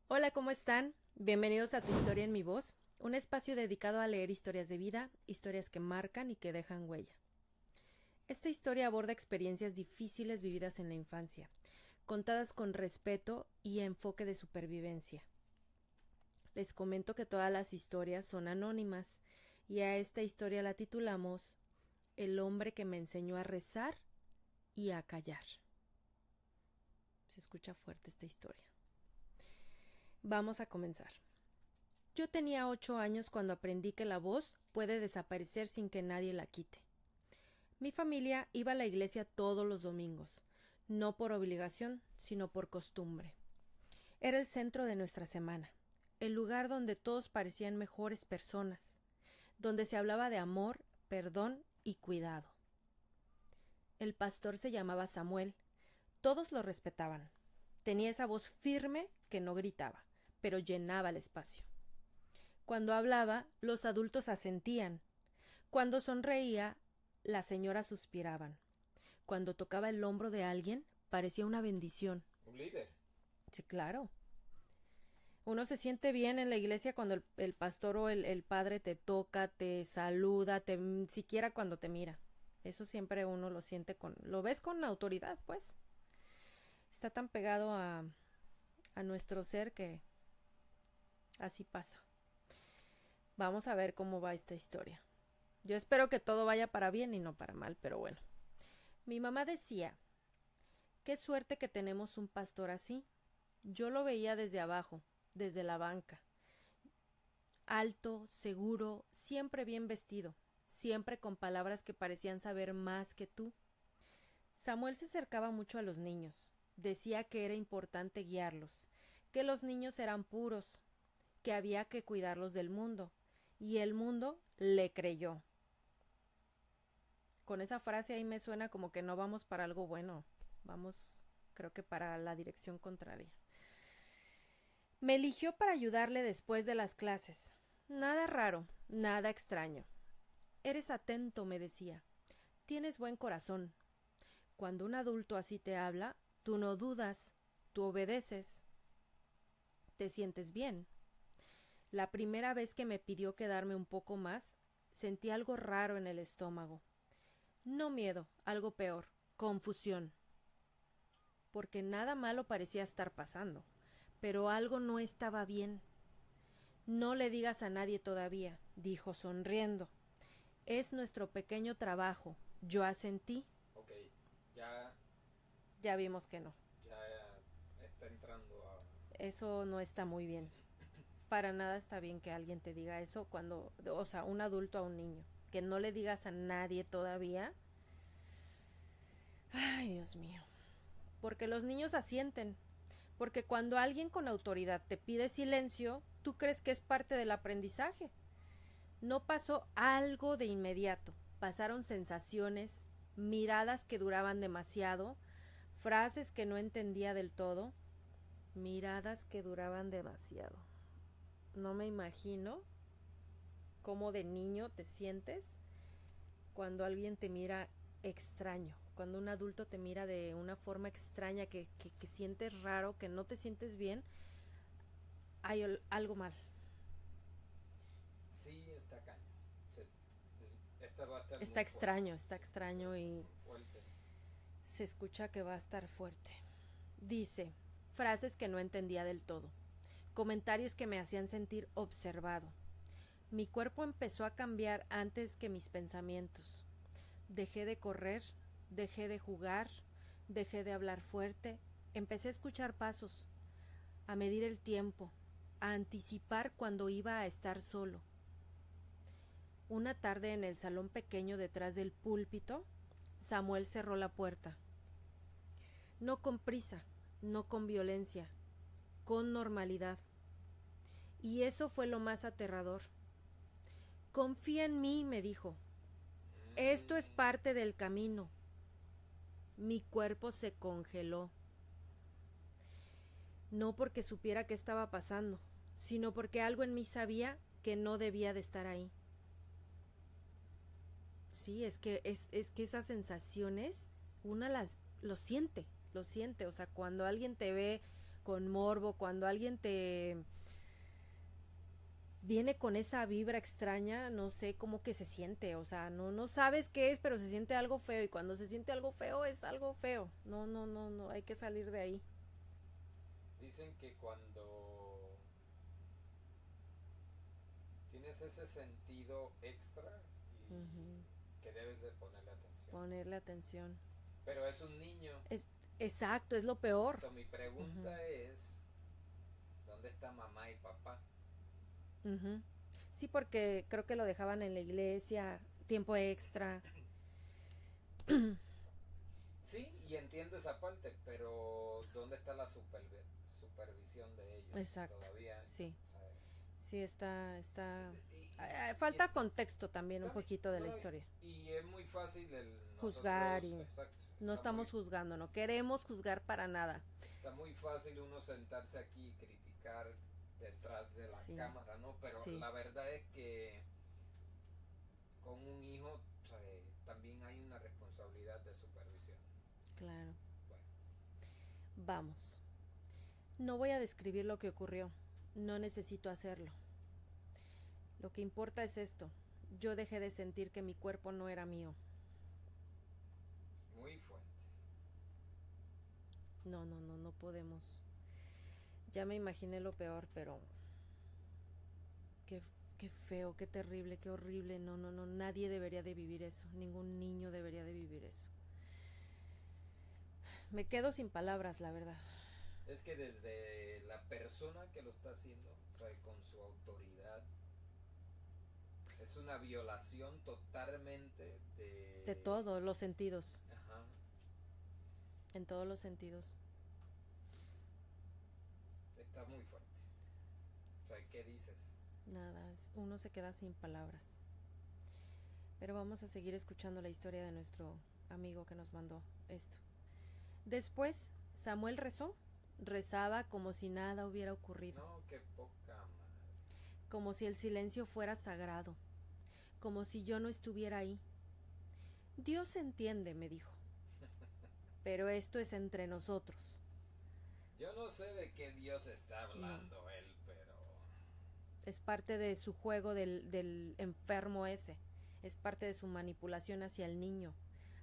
Hola, ¿cómo están? Bienvenidos a Tu Historia en mi Voz, un espacio dedicado a leer historias de vida, historias que marcan y que dejan huella. Esta historia aborda experiencias difíciles vividas en la infancia, contadas con respeto y enfoque de supervivencia. Les comento que todas las historias son anónimas y a esta historia la titulamos El hombre que me enseñó a rezar y a callar. Se escucha fuerte esta historia. Vamos a comenzar. Yo tenía 8 años cuando aprendí que la voz puede desaparecer sin que nadie la quite. Mi familia iba a la iglesia todos los domingos, no por obligación, sino por costumbre. Era el centro de nuestra semana, el lugar donde todos parecían mejores personas, donde se hablaba de amor, perdón y cuidado. El pastor se llamaba Samuel. Todos lo respetaban. Tenía esa voz firme que no gritaba, pero llenaba el espacio. Cuando hablaba, los adultos asentían. Cuando sonreía, las señoras suspiraban. Cuando tocaba el hombro de alguien, parecía una bendición. Un líder. Sí, claro. Uno se siente bien en la iglesia cuando el pastor o el padre te toca, te saluda, siquiera cuando te mira. Eso siempre uno lo siente lo ves con autoridad, pues. Está tan pegado a nuestro ser que así pasa. Vamos a ver cómo va esta historia. Yo espero que todo vaya para bien y no para mal, pero bueno. Mi mamá decía, qué suerte que tenemos un pastor así. Yo lo veía desde abajo, desde la banca. Alto, seguro, siempre bien vestido, siempre con palabras que parecían saber más que tú. Samuel se acercaba mucho a los niños. Decía que era importante guiarlos, que los niños eran puros, que había que cuidarlos del mundo. Y el mundo le creyó. Con esa frase ahí me suena como que no vamos para algo bueno. Vamos, creo que para la dirección contraria. Me eligió para ayudarle después de las clases. Nada raro, nada extraño. Eres atento, me decía. Tienes buen corazón. Cuando un adulto así te habla, tú no dudas, tú obedeces. Te sientes bien. La primera vez que me pidió quedarme un poco más, sentí algo raro en el estómago. No miedo, algo peor, confusión. Porque nada malo parecía estar pasando, pero algo no estaba bien. No le digas a nadie todavía, dijo sonriendo. Es nuestro pequeño trabajo. Yo asentí. Ok, ya, Ya vimos que no. ya está entrando a... Eso no está muy bien. Para nada está bien que alguien te diga eso cuando, o sea, un adulto a un niño. Que no le digas a nadie todavía. Ay, Dios mío. Porque los niños asienten. Porque cuando alguien con autoridad te pide silencio, tú crees que es parte del aprendizaje. No pasó algo de inmediato. Pasaron sensaciones, miradas que duraban demasiado, frases que no entendía del todo, miradas que duraban demasiado. No me imagino cómo de niño te sientes cuando alguien te mira extraño, cuando un adulto te mira de una forma extraña que sientes raro, que no te sientes bien, hay algo mal. Sí, está caño. Esta va a estar muy fuerte. Está Sí, va a estar extraño y fuerte. se escucha que va a estar fuerte. Dice, frases que no entendía del todo, comentarios que me hacían sentir observado. Mi cuerpo empezó a cambiar antes que mis pensamientos. Dejé de correr, dejé de jugar, dejé de hablar fuerte, empecé a escuchar pasos, a medir el tiempo, a anticipar cuando iba a estar solo. Una tarde en el salón pequeño detrás del púlpito, Samuel cerró la puerta. No con prisa, no con violencia, con normalidad. Y eso fue lo más aterrador. Confía en mí, me dijo. Esto es Mm, parte del camino. Mi cuerpo se congeló. No porque supiera qué estaba pasando, sino porque algo en mí sabía que no debía de estar ahí. Sí, es que esas sensaciones, una lo siente, o sea, cuando alguien te ve con morbo, cuando alguien te viene con esa vibra extraña, no sé cómo que se siente, o sea, no sabes qué es, pero se siente algo feo, y cuando se siente algo feo es algo feo. No, hay que salir de ahí. Dicen que cuando tienes ese sentido extra Ujú. y que debes de ponerle atención. Ponerle atención. Pero es un niño. Es, exacto, es lo peor. So, mi pregunta Ujú. es, ¿dónde está mamá y papá? Ujú. Sí, porque creo que lo dejaban en la iglesia, tiempo extra. Sí, y entiendo esa parte, pero ¿dónde está la supervisión de ellos? Exacto, Todavía, sí. ¿sabes? Sí, está. Y Falta contexto también un también, poquito de la no, historia. y es muy fácil Juzgar nosotros, y exacto, no estamos juzgando, no queremos juzgar para nada. está muy fácil uno sentarse aquí y criticar detrás de la Sí, cámara, ¿no? Pero sí, la verdad es que con un hijo, ¿sabes? También hay una responsabilidad de supervisión. claro. Bueno, Vamos. No voy a describir lo que ocurrió. No necesito hacerlo. Lo que importa es esto. Yo dejé de sentir que mi cuerpo no era mío. muy fuerte. No podemos. Ya me imaginé lo peor, pero qué, qué feo, qué terrible, qué horrible. No, nadie debería de vivir eso. Ningún niño debería de vivir eso. Me quedo sin palabras, la verdad. Es que desde la persona que lo está haciendo, ¿sabe? Con su autoridad, es una violación totalmente De de... todos los sentidos. Ajá. En todos los sentidos. Está muy fuerte. O sea, ¿qué dices? Nada, uno se queda sin palabras. Pero vamos a seguir escuchando la historia de nuestro amigo que nos mandó esto. Después, Samuel rezaba como si nada hubiera ocurrido, No, qué poca madre. como si el silencio fuera sagrado, como si yo no estuviera ahí. Dios entiende, me dijo, pero esto es entre nosotros. Yo no sé de qué Dios está hablando No, él, pero... es parte de su juego del enfermo ese, es parte de su manipulación hacia el niño,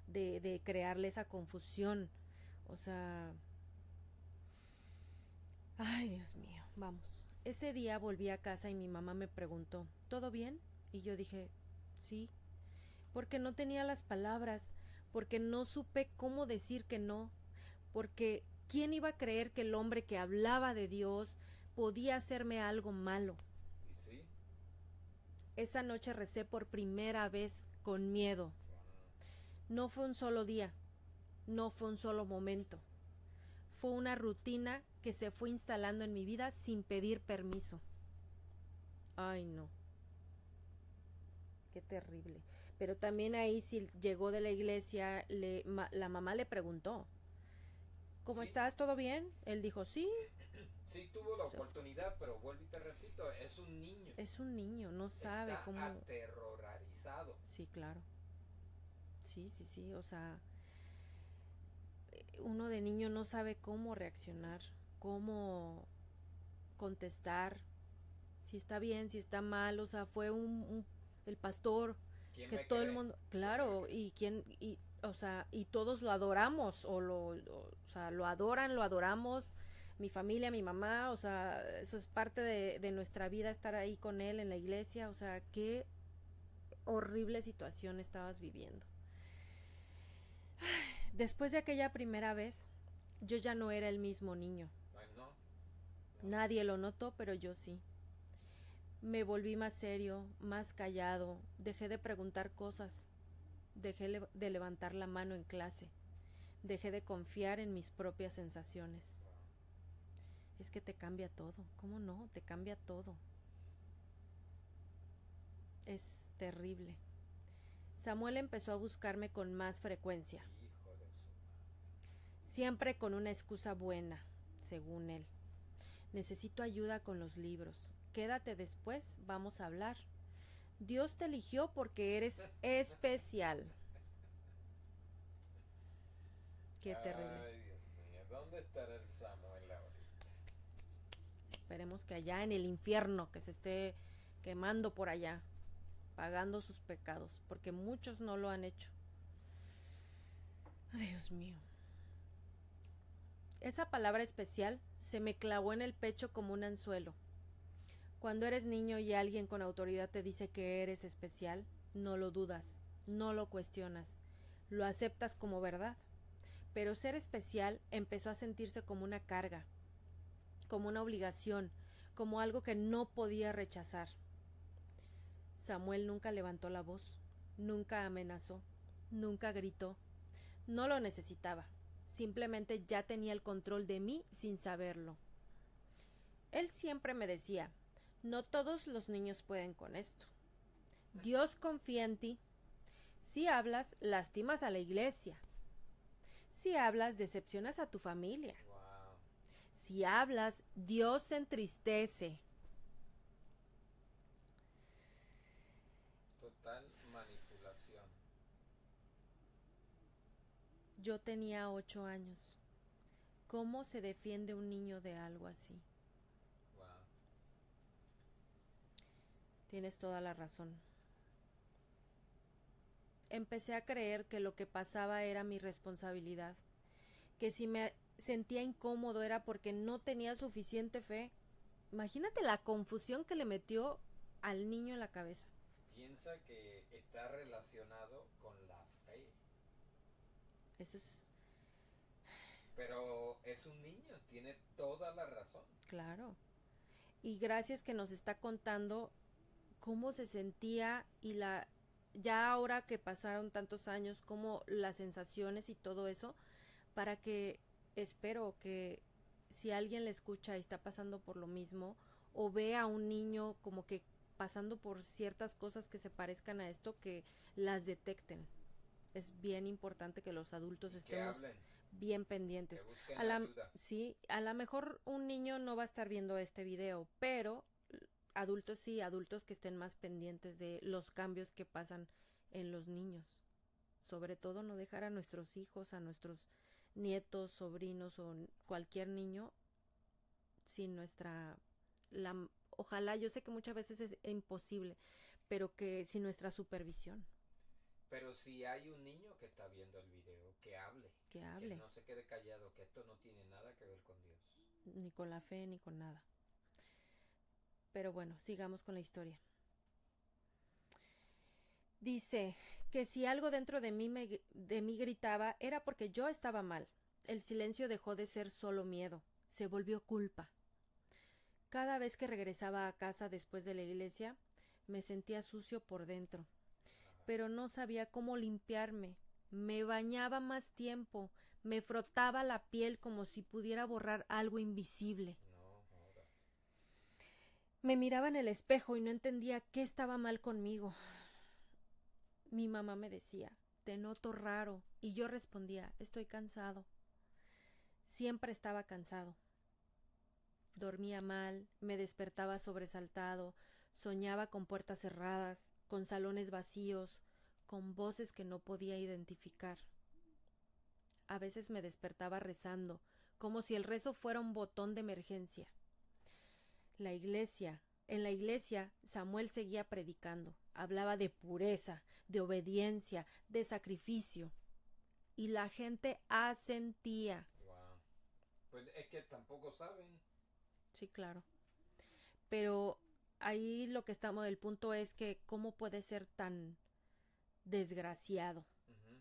de crearle esa confusión. O sea, ay, Dios mío, vamos. Ese día volví a casa y mi mamá me preguntó, ¿todo bien? Y yo dije, sí, porque no tenía las palabras, porque no supe cómo decir que no, porque ¿quién iba a creer que el hombre que hablaba de Dios podía hacerme algo malo? ¿Y sí? Esa noche recé por primera vez con miedo. Wow. No fue un solo día, no fue un solo momento. Fue una rutina que se fue instalando en mi vida sin pedir permiso. Ay, no. Qué terrible. Pero también ahí si llegó de la iglesia, la mamá le preguntó, ¿cómo Sí, estás? ¿Todo bien? Él dijo, sí. sí tuvo la oportunidad, pero vuelvo y te repito, es un niño. Es un niño, no sabe Está cómo... aterrorizado. Sí, claro. Sí, o sea, uno de niño no sabe cómo reaccionar, cómo contestar, si está bien, si está mal, o sea, fue el pastor ¿Quién que me todo el cree? mundo, ¿Quién me claro, cree? y quién, y, o sea, y todos lo adoramos, o sea, lo adoran, lo adoramos, mi familia, mi mamá, o sea, eso es parte de nuestra vida, estar ahí con él en la iglesia, o sea, qué horrible situación estabas viviendo. Después de aquella primera vez, yo ya no era el mismo niño. Ay, no, no. Nadie lo notó, pero yo sí. Me volví más serio, más callado, dejé de preguntar cosas, dejé de levantar la mano en clase, dejé de confiar en mis propias sensaciones. Wow. Es que te cambia todo, ¿cómo no? Te cambia todo. Es terrible. Samuel empezó a buscarme con más frecuencia, Hijo de su madre. siempre con una excusa buena, según él. Necesito ayuda con los libros. Quédate después, vamos a hablar. Dios te eligió porque eres especial. Qué terrible. Ay, Dios mío, ¿dónde estará el Samuel ahorita? Esperemos que allá en el infierno, que se esté quemando por allá, pagando sus pecados, porque muchos no lo han hecho. Dios mío. Esa palabra especial se me clavó en el pecho como un anzuelo. Cuando eres niño y alguien con autoridad te dice que eres especial, no lo dudas, no lo cuestionas, lo aceptas como verdad. Pero ser especial empezó a sentirse como una carga, como una obligación, como algo que no podía rechazar. Samuel nunca levantó la voz, nunca amenazó, nunca gritó. No lo necesitaba, simplemente ya tenía el control de mí sin saberlo. Él siempre me decía, no todos los niños pueden con esto. Dios confía en ti. Si hablas, lastimas a la iglesia. Si hablas, decepcionas a tu familia. Wow. Si hablas, Dios se entristece. Total manipulación. Yo tenía 8 años. ¿Cómo se defiende un niño de algo así? Wow. Tienes toda la razón. Empecé a creer que lo que pasaba era mi responsabilidad, que si me sentía incómodo era porque no tenía suficiente fe. Imagínate la confusión que le metió al niño en la cabeza. Piensa que está relacionado con la fe. Eso es Pero es un niño, tiene toda la razón. claro. Y gracias que nos está contando cómo se sentía y ya ahora que pasaron tantos años, cómo las sensaciones y todo eso, para que espero que si alguien le escucha y está pasando por lo mismo, o ve a un niño como que pasando por ciertas cosas que se parezcan a esto, que las detecten. Es bien importante que los adultos Que estemos hablen, bien que pendientes. busquen ayuda. Sí, a lo mejor un niño no va a estar viendo este video, pero adultos sí, adultos que estén más pendientes de los cambios que pasan en los niños. Sobre todo no dejar a nuestros hijos, a nuestros nietos, sobrinos o cualquier niño sin ojalá, yo sé que muchas veces es imposible, pero que sin nuestra supervisión. Pero si hay un niño que está viendo el video, que hable. Que Que hable. no se quede callado, que esto no tiene nada que ver con Dios. Ni con la fe, ni con nada. Pero bueno, sigamos con la historia. Dice que si algo dentro de mí gritaba era porque yo estaba mal. El silencio dejó de ser solo miedo, se volvió culpa. Cada vez que regresaba a casa después de la iglesia, me sentía sucio por dentro, pero no sabía cómo limpiarme. Me bañaba más tiempo, me frotaba la piel como si pudiera borrar algo invisible. No jodas. Me miraba en el espejo y no entendía qué estaba mal conmigo. Mi mamá me decía, te noto raro, y yo respondía, estoy cansado. Siempre estaba cansado. Dormía mal, me despertaba sobresaltado, soñaba con puertas cerradas, con salones vacíos, con voces que no podía identificar. A veces me despertaba rezando, como si el rezo fuera un botón de emergencia. En la iglesia, Samuel seguía predicando, hablaba de pureza, de obediencia, de sacrificio, y la gente asentía. Wow. Pues es que tampoco saben. Sí, claro. Pero ahí el punto es que cómo puede ser tan desgraciado, Uh-huh.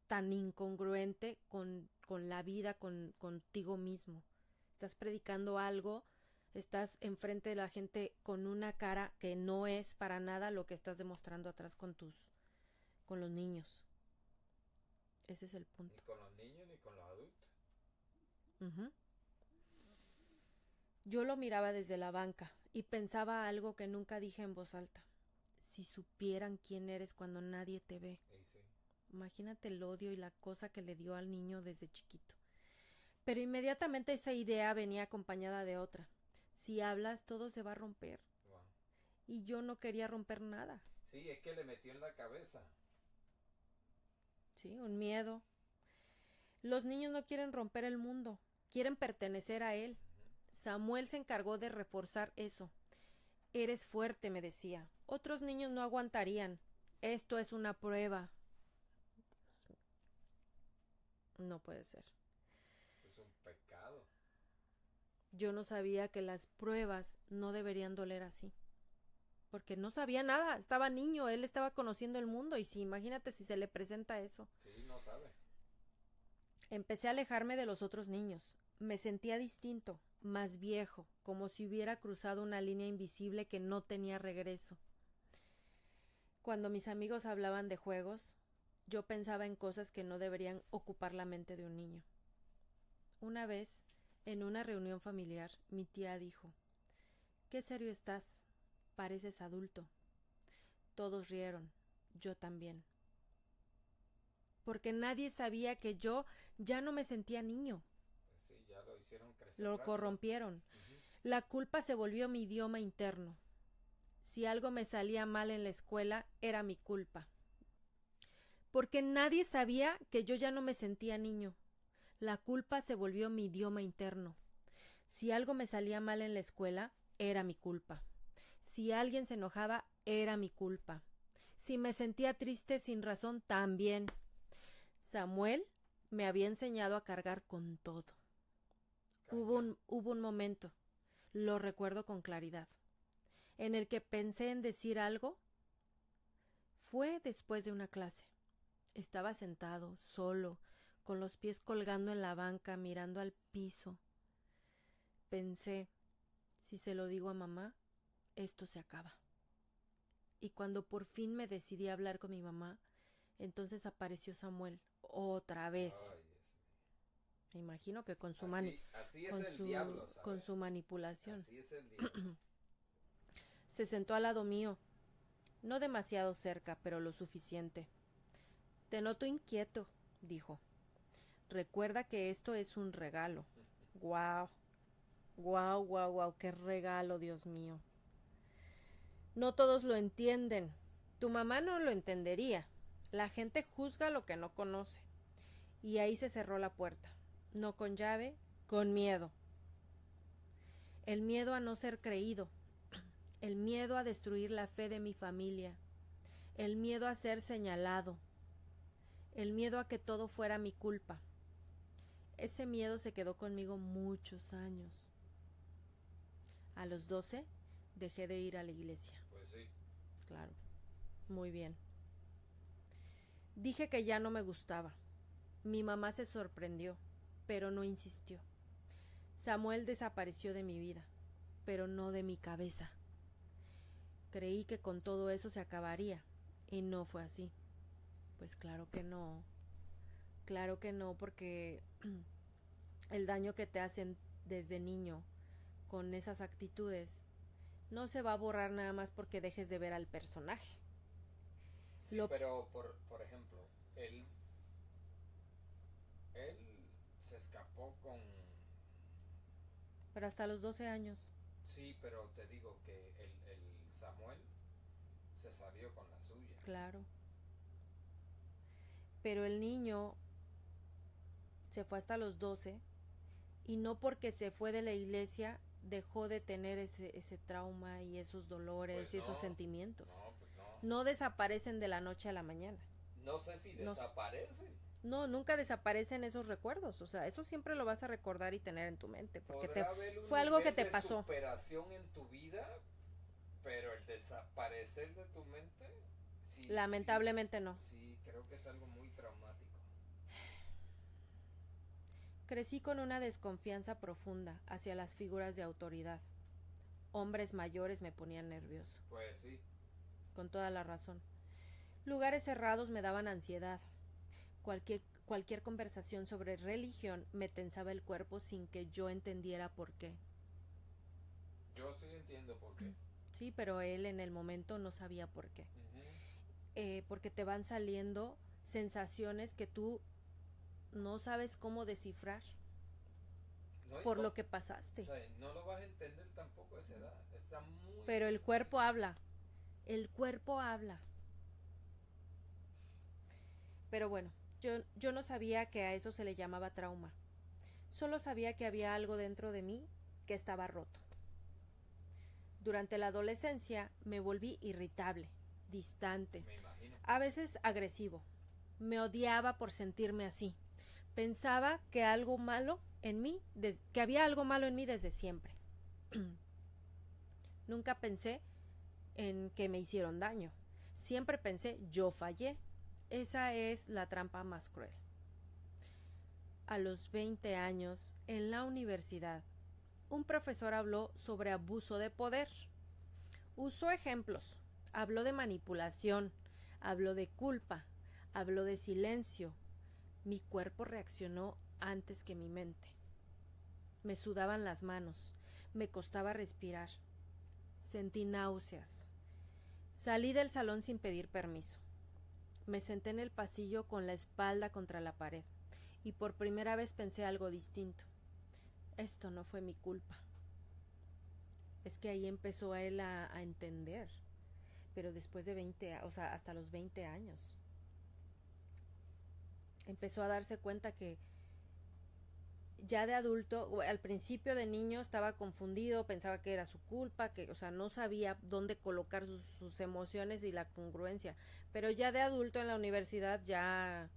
tan incongruente con la vida, contigo mismo. Estás predicando algo, estás enfrente de la gente con una cara que no es para nada lo que estás demostrando atrás con los niños. Ese es el punto. Ni con los niños ni con los adultos. Uh-huh. Yo lo miraba desde la banca y pensaba algo que nunca dije en voz alta. Si supieran quién eres cuando nadie te ve. Y sí. Imagínate el odio y la cosa que le dio al niño desde chiquito. Pero inmediatamente esa idea venía acompañada de otra. Si hablas, todo se va a romper. Wow. Y yo no quería romper nada. Sí, es que le metió en la cabeza. Sí, un miedo. Los niños no quieren romper el mundo, quieren pertenecer a él. Samuel se encargó de reforzar eso. Eres fuerte, me decía. Otros niños no aguantarían. Esto es una prueba. No puede ser. Eso es un pecado. Yo no sabía que las pruebas no deberían doler así. Porque no sabía nada, estaba niño, él estaba conociendo el mundo y si imagínate si se le presenta eso. Sí, no sabe. Empecé a alejarme de los otros niños. Me sentía distinto, más viejo, como si hubiera cruzado una línea invisible que no tenía regreso. Cuando mis amigos hablaban de juegos, yo pensaba en cosas que no deberían ocupar la mente de un niño. Una vez, en una reunión familiar, mi tía dijo: «¿Qué serio estás? Pareces adulto». Todos rieron, yo también. Porque nadie sabía que yo ya no me sentía niño. Pues sí, ya lo hicieron crecer Lo rápido. corrompieron. Ujú. La culpa se volvió mi idioma interno. Si algo me salía mal en la escuela, era mi culpa. Porque nadie sabía que yo ya no me sentía niño. La culpa se volvió mi idioma interno. Si algo me salía mal en la escuela, era mi culpa. Si alguien se enojaba, era mi culpa. Si me sentía triste sin razón, también. Samuel me había enseñado a cargar con todo. Hubo un momento, lo recuerdo con claridad, en el que pensé en decir algo. Fue después de una clase. Estaba sentado, solo, con los pies colgando en la banca, mirando al piso. Pensé, si se lo digo a mamá, esto se acaba. Y cuando por fin me decidí a hablar con mi mamá, entonces apareció Samuel, otra vez. Ay, Dios mío. Me imagino que con su Así es el diablo, ¿sabes? con su manipulación. Así es el diablo. Se sentó al lado mío, no demasiado cerca, pero lo suficiente. Te noto inquieto, dijo. Recuerda que esto es un regalo. Guau, guau, guau, guau, qué regalo, Dios mío. No todos lo entienden. Tu mamá no lo entendería. La gente juzga lo que no conoce. Y ahí se cerró la puerta. No con llave, con miedo. El miedo a no ser creído. El miedo a destruir la fe de mi familia. El miedo a ser señalado. El miedo a que todo fuera mi culpa. Ese miedo se quedó conmigo muchos años. A los 12 dejé de ir a la iglesia. Pues sí. Claro. Muy bien. Dije que ya no me gustaba. Mi mamá se sorprendió, pero no insistió. Samuel desapareció de mi vida, pero no de mi cabeza. Creí que con todo eso se acabaría, y no fue así. Pues claro que no. Claro que no, porque el daño que te hacen desde niño con esas actitudes no se va a borrar nada más porque dejes de ver al personaje. Sí, pero por ejemplo, él se escapó con... Pero hasta los 12 años. Sí, pero te digo que el Samuel se salió con la suya. Claro. Pero el niño se fue hasta los 12 y no porque se fue de la iglesia dejó de tener ese trauma y esos dolores Pues y esos no, sentimientos. No, pues no. No desaparecen de la noche a la mañana. No sé si desaparecen. No, nunca desaparecen esos recuerdos. O sea, eso siempre lo vas a recordar y tener en tu mente. Porque fue algo que te pasó. Superación en tu vida, pero el desaparecer de tu mente, sí, lamentablemente no. Sí, creo que es algo muy traumático. Crecí con una desconfianza profunda hacia las figuras de autoridad. Hombres mayores me ponían nervioso. Pues sí. Con toda la razón. Lugares cerrados me daban ansiedad. Cualquier conversación sobre religión me tensaba el cuerpo sin que yo entendiera por qué. Yo sí entiendo por qué. Sí, pero él en el momento no sabía por qué. Porque te van saliendo sensaciones que tú no sabes cómo descifrar por lo que pasaste. O sea, no lo vas a entender tampoco a esa edad. Está muy... Pero el cuerpo habla. El cuerpo habla. Pero bueno, yo no sabía que a eso se le llamaba trauma. Solo sabía que había algo dentro de mí que estaba roto. Durante la adolescencia me volví irritable, distante, Me imagino. a veces agresivo. Me odiaba por sentirme así. Pensaba que algo malo en mí, que había algo malo en mí desde siempre. Nunca pensé en que me hicieron daño. Siempre pensé, yo fallé. Esa es la trampa más cruel. A los 20 años, en la universidad, un profesor habló sobre abuso de poder. Usó ejemplos. Habló de manipulación, habló de culpa, habló de silencio. Mi cuerpo reaccionó antes que mi mente. Me sudaban las manos, me costaba respirar. Sentí náuseas. Salí del salón sin pedir permiso. Me senté en el pasillo con la espalda contra la pared y por primera vez pensé algo distinto. Esto no fue mi culpa. Es que ahí empezó él a entender, pero después de 20, o sea, hasta los 20 años. Empezó a darse cuenta que ya de adulto, al principio de niño estaba confundido, pensaba que era su culpa, que, o sea, no sabía dónde colocar sus emociones y la congruencia. Pero ya de adulto en la universidad ya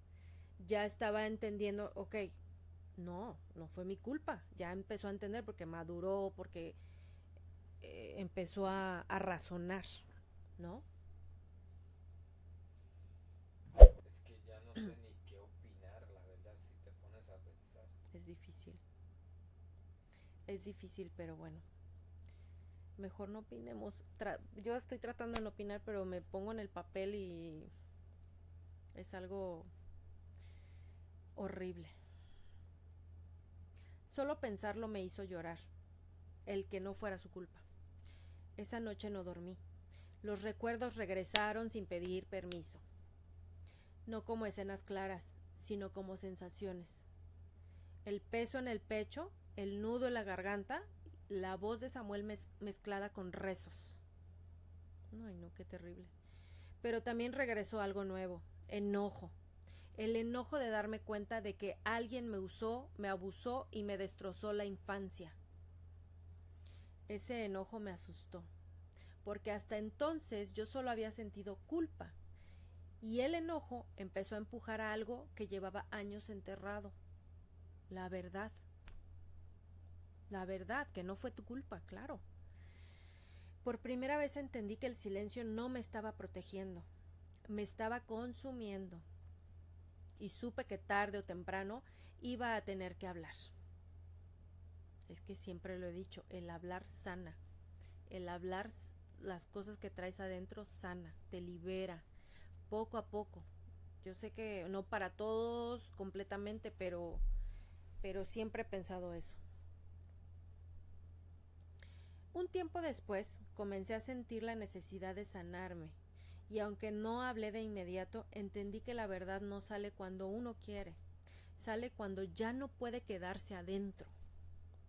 estaba entendiendo, ok, no fue mi culpa. Ya empezó a entender porque maduró, porque empezó a razonar, ¿no? Es que ya no sé ni qué opinar, la verdad, si te pones a pensar. Es difícil. Es difícil, pero bueno. Mejor no opinemos. Yo estoy tratando de no opinar, pero me pongo en el papel y es algo horrible. Solo pensarlo me hizo llorar. El que no fuera su culpa. Esa noche no dormí. Los recuerdos regresaron sin pedir permiso. No como escenas claras, sino como sensaciones. El peso en el pecho, el nudo en la garganta, la voz de Samuel mezclada con rezos. Ay, no, qué terrible. Pero también regresó algo nuevo, enojo. El enojo de darme cuenta de que alguien me usó, me abusó y me destrozó la infancia. Ese enojo me asustó, porque hasta entonces yo solo había sentido culpa, y el enojo empezó a empujar a algo que llevaba años enterrado. La verdad. La verdad, que no fue tu culpa, claro. Por primera vez entendí que el silencio no me estaba protegiendo, me estaba consumiendo. Y supe que tarde o temprano iba a tener que hablar. Es que siempre lo he dicho, el hablar sana. El hablar las cosas que traes adentro sana, te libera, poco a poco. Yo sé que no para todos completamente, pero siempre he pensado eso. Un tiempo después comencé a sentir la necesidad de sanarme, y aunque no hablé de inmediato, entendí que la verdad no sale cuando uno quiere, sale cuando ya no puede quedarse adentro.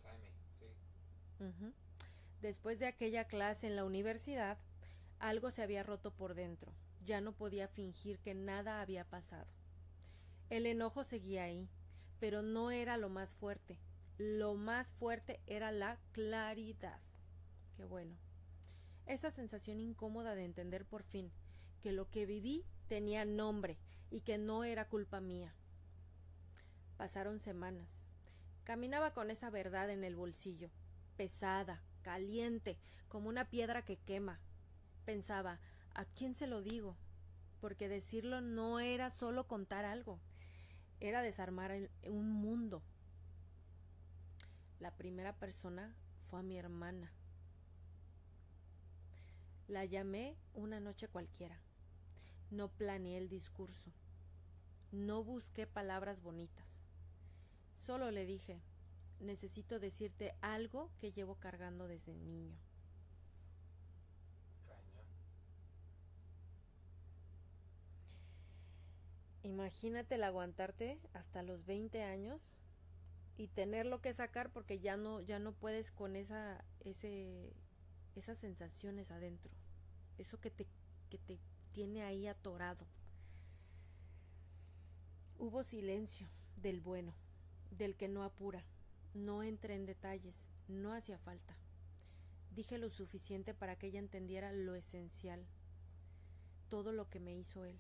Timing, sí. Uh-huh. Después de aquella clase en la universidad, algo se había roto por dentro. Ya no podía fingir que nada había pasado. El enojo seguía ahí, pero no era lo más fuerte. Lo más fuerte era la claridad. Qué bueno. Esa sensación incómoda de entender por fin que lo que viví tenía nombre y que no era culpa mía. Pasaron semanas. Caminaba con esa verdad en el bolsillo, pesada, caliente, como una piedra que quema. Pensaba, ¿a quién se lo digo? Porque decirlo no era solo contar algo, era desarmar un mundo. La primera persona fue a mi hermana. La llamé una noche cualquiera. No planeé el discurso. No busqué palabras bonitas. Solo le dije, necesito decirte algo que llevo cargando desde niño. Cañón. Imagínate el aguantarte hasta los 20 años y tenerlo que sacar porque ya no puedes con esas sensaciones adentro. Eso que te tiene ahí atorado. Hubo silencio del bueno, del que no apura, No entré en detalles, no hacía falta. Dije lo suficiente para que ella entendiera lo esencial, todo lo que me hizo él.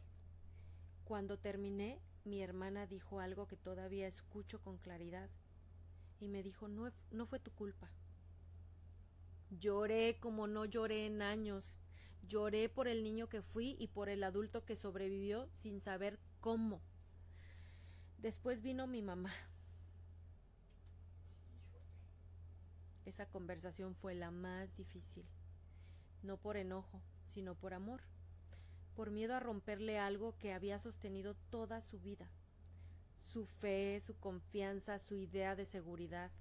Cuando terminé, mi hermana dijo algo que todavía escucho con claridad, y me dijo, no fue tu culpa. Lloré como no lloré en años. Lloré por el niño que fui y por el adulto que sobrevivió sin saber cómo. Después vino mi mamá. Esa conversación fue la más difícil. No por enojo, sino por amor. Por miedo a romperle algo que había sostenido toda su vida. Su fe, su confianza, su idea de seguridad.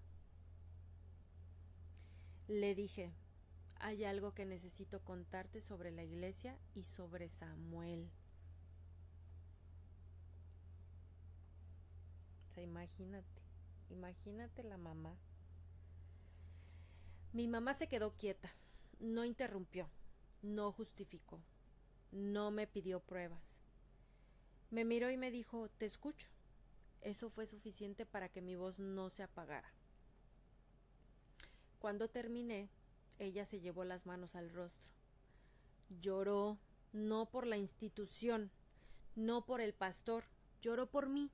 Le dije, hay algo que necesito contarte sobre la iglesia y sobre Samuel. O sea, imagínate la mamá. Mi mamá se quedó quieta, no interrumpió, no justificó, no me pidió pruebas. Me miró y me dijo, te escucho. Eso fue suficiente para que mi voz no se apagara. Cuando terminé, ella se llevó las manos al rostro. Lloró, no por la institución, no por el pastor, lloró por mí.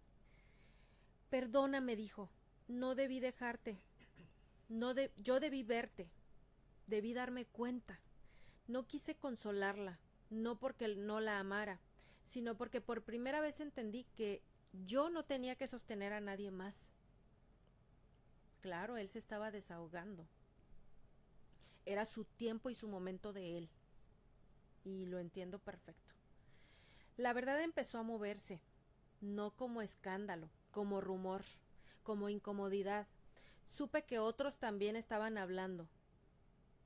Perdona, me dijo, no debí dejarte. Yo debí verte, debí darme cuenta. No quise consolarla, no porque no la amara, sino porque por primera vez entendí que yo no tenía que sostener a nadie más. Claro, él se estaba desahogando. Era su tiempo y su momento de él. Y lo entiendo perfecto. La verdad empezó a moverse, no como escándalo, como rumor, como incomodidad. Supe que otros también estaban hablando.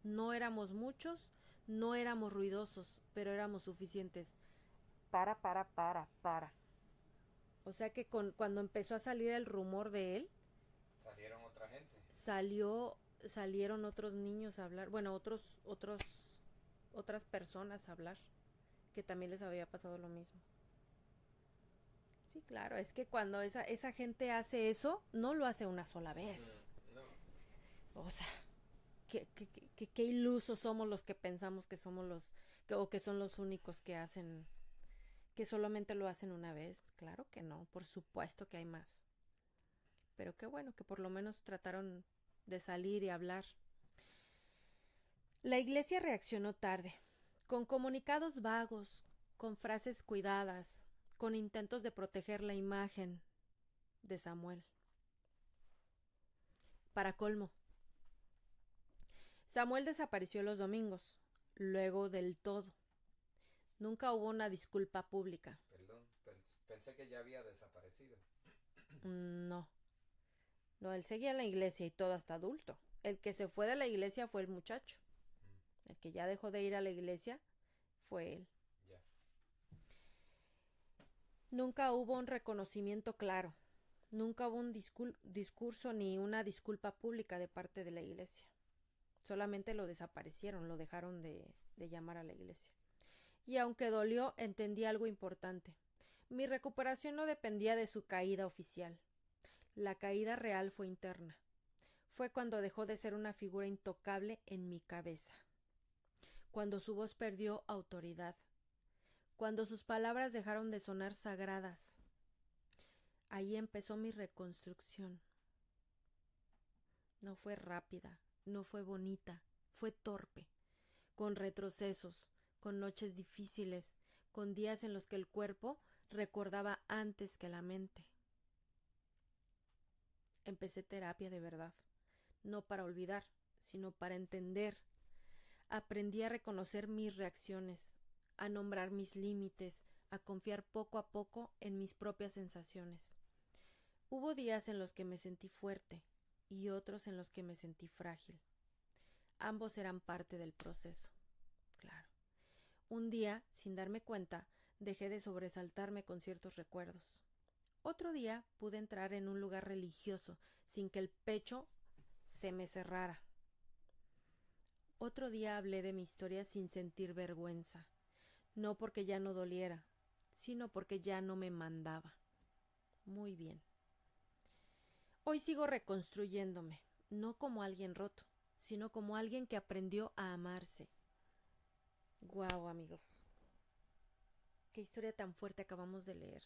No éramos muchos, no éramos ruidosos, pero éramos suficientes. Para. O sea que cuando empezó a salir el rumor de él, Salieron otra gente. Salieron otros niños a hablar, bueno, otras personas a hablar, que también les había pasado lo mismo. Sí, claro, es que cuando esa gente hace eso, no lo hace una sola vez. No. O sea, qué ilusos somos los que pensamos que somos o que son los únicos que hacen, que solamente lo hacen una vez. Claro que no, por supuesto que hay más. Pero qué bueno que por lo menos trataron de salir y hablar. La iglesia reaccionó tarde, con comunicados vagos, con frases cuidadas, con intentos de proteger la imagen de Samuel. Para colmo, Samuel desapareció los domingos, luego del todo. Nunca hubo una disculpa pública. Perdón, pensé que ya había desaparecido. No, él seguía en la iglesia y todo hasta adulto. El que se fue de la iglesia fue el muchacho. El que ya dejó de ir a la iglesia fue él. Ya. Nunca hubo un reconocimiento claro. Nunca hubo un discurso ni una disculpa pública de parte de la iglesia. Solamente lo desaparecieron, lo dejaron de llamar a la iglesia. Y aunque dolió, entendí algo importante. Mi recuperación no dependía de su caída oficial. La caída real fue interna. Fue cuando dejó de ser una figura intocable en mi cabeza. Cuando su voz perdió autoridad. Cuando sus palabras dejaron de sonar sagradas. Ahí empezó mi reconstrucción. No fue rápida, no fue bonita, fue torpe, con retrocesos, con noches difíciles, con días en los que el cuerpo recordaba antes que la mente. Empecé terapia de verdad, no para olvidar, sino para entender. Aprendí a reconocer mis reacciones, a nombrar mis límites, a confiar poco a poco en mis propias sensaciones. Hubo días en los que me sentí fuerte y otros en los que me sentí frágil. Ambos eran parte del proceso. Claro. Un día, sin darme cuenta, dejé de sobresaltarme con ciertos recuerdos. Otro día pude entrar en un lugar religioso sin que el pecho se me cerrara. Otro día hablé de mi historia sin sentir vergüenza, no porque ya no doliera, sino porque ya no me mandaba. Muy bien. Hoy sigo reconstruyéndome, no como alguien roto, sino como alguien que aprendió a amarse. Guau, amigos. Qué historia tan fuerte acabamos de leer.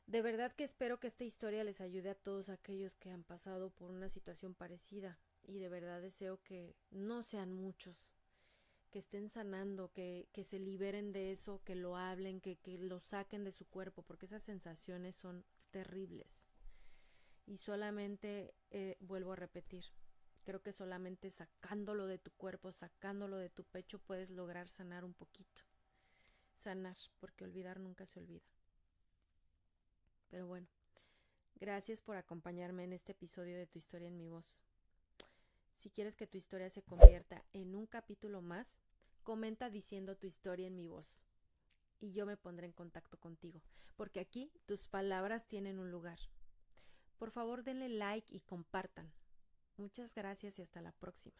De verdad que espero que esta historia les ayude a todos aquellos que han pasado por una situación parecida, y de verdad deseo que no sean muchos, que estén sanando, que se liberen de eso, que lo hablen, que lo saquen de su cuerpo, porque esas sensaciones son terribles. Y solamente, vuelvo a repetir, creo que solamente sacándolo de tu cuerpo, sacándolo de tu pecho, puedes lograr sanar un poquito. Sanar, porque olvidar nunca se olvida. Pero bueno, gracias por acompañarme en este episodio de Tu Historia en mi voz. Si quieres que tu historia se convierta en un capítulo más, comenta diciendo tu historia en mi voz. Y yo me pondré en contacto contigo, porque aquí tus palabras tienen un lugar. Por favor, denle like y compartan. Muchas gracias y hasta la próxima.